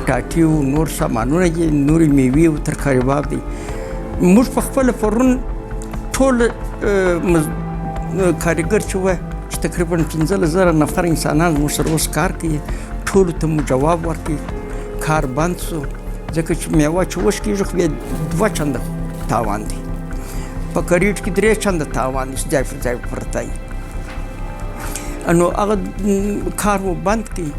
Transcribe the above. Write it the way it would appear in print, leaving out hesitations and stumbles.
ټاټي وو، نور سامانونه دي، نورې میوې او ترکاري کباب دی. موږ په خپله پرون ټول کارګر چې وه چې تقریبا 15,000 نفر انسانان موږ سره اوس کار کوي، ټولو ته مو جواب ورکړي. کار بند سو ځکه چې میوه چې وش کېږي خو بیا 2 چنده تاوان دی، په کریډ کې 3 چنده تاوان دی، ځای پر ځای پرته وي. نو هغه کار مو بند کړي.